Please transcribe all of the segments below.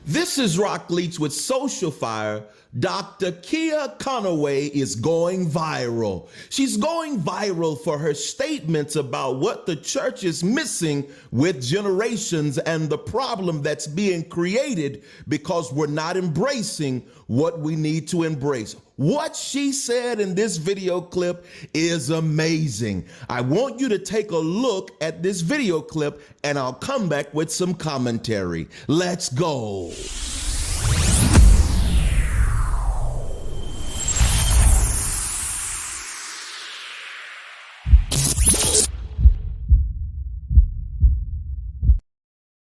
This is Rock Leach with Social Fire. Dr. Kia Conerway is going viral. She's going viral for her statements about what the church is missing with generations and the problem that's being created because we're not embracing what we need to embrace. What she said in this video clip is amazing. I want you to take a look at this video clip and I'll come back with some commentary. Let's go.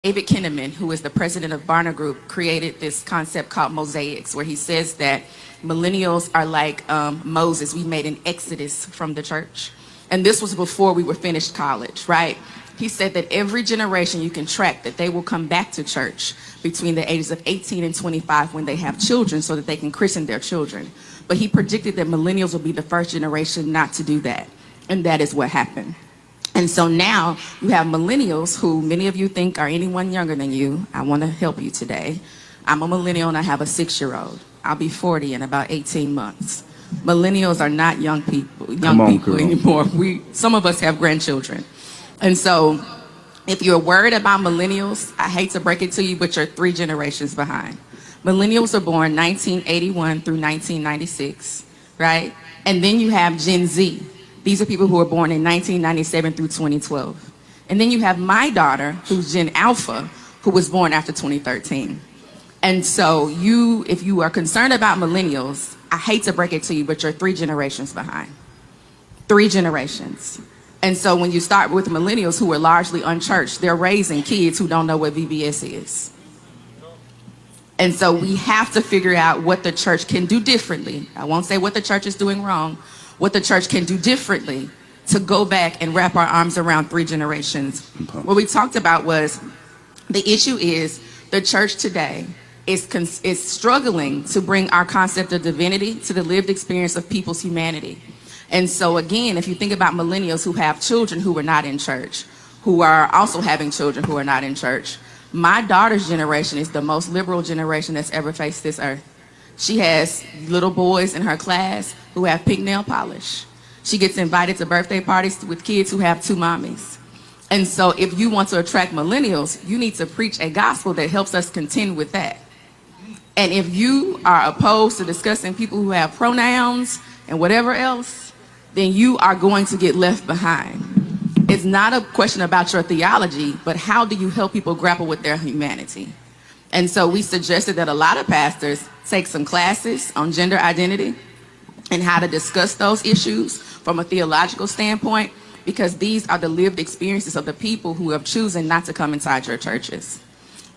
David Kinnaman, who is the president of Barna Group, created this concept called mosaics, where he says that millennials are like Moses. We made an exodus from the church. And this was before we were finished college, right? He said that every generation you can track that they will come back to church between the ages of 18 and 25 when they have children so that they can christen their children. But he predicted that millennials will be the first generation not to do that. And that is what happened. And so now you have millennials who many of you think are anyone younger than you. I want to help you today. I'm a millennial and I have a 6-year-old. I'll be 40 in about 18 months. Millennials are not young people anymore. Some of us have grandchildren. And so if you're worried about millennials, I hate to break it to you, but you're 3 generations behind. Millennials are born 1981 through 1996, right? And then you have Gen Z. These are people who were born in 1997 through 2012. And then you have my daughter, who's Gen Alpha, who was born after 2013. And so if you are concerned about millennials, I hate to break it to you, but you're 3 generations behind. 3 generations. And so when you start with millennials who are largely unchurched, they're raising kids who don't know what VBS is. And so we have to figure out what the church can do differently. I won't say what the church is doing wrong, what the church can do differently to go back and wrap our arms around 3 generations. What we talked about was the issue is the church today is struggling to bring our concept of divinity to the lived experience of people's humanity. And so again, if you think about millennials who have children who are not in church, who are also having children who are not in church, my daughter's generation is the most liberal generation that's ever faced this earth. She has little boys in her class who have pink nail polish. She gets invited to birthday parties with kids who have 2 mommies. And so if you want to attract millennials, you need to preach a gospel that helps us contend with that. And if you are opposed to discussing people who have pronouns and whatever else, then you are going to get left behind. It's not a question about your theology, but how do you help people grapple with their humanity? And so we suggested that a lot of pastors take some classes on gender identity and how to discuss those issues from a theological standpoint, because these are the lived experiences of the people who have chosen not to come inside your churches.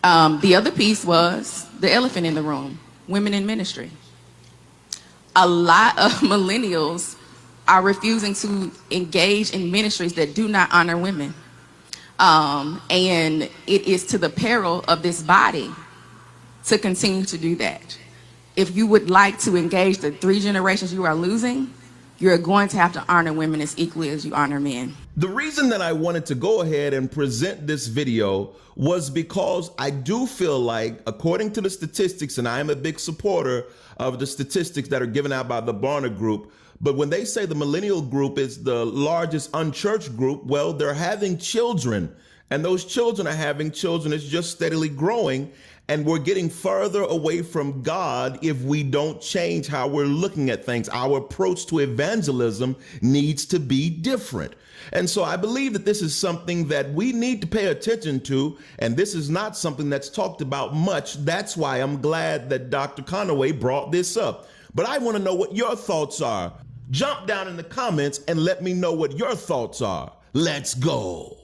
The other piece was the elephant in the room, women in ministry. A lot of millennials are refusing to engage in ministries that do not honor women. And it is to the peril of this body to continue to do that. If you would like to engage the 3 generations you are losing, you're going to have to honor women as equally as you honor men. The reason that I wanted to go ahead and present this video was because I do feel like, according to the statistics, and I am a big supporter of the statistics that are given out by the Barna Group, but when they say the millennial group is the largest unchurched group, well, they're having children, and those children are having children. It's just steadily growing, and we're getting further away from God if we don't change how we're looking at things. Our approach to evangelism needs to be different. And so I believe that this is something that we need to pay attention to, and this is not something that's talked about much. That's why I'm glad that Dr. Conerway brought this up. But I want to know what your thoughts are. Jump down in the comments and let me know what your thoughts are. Let's go.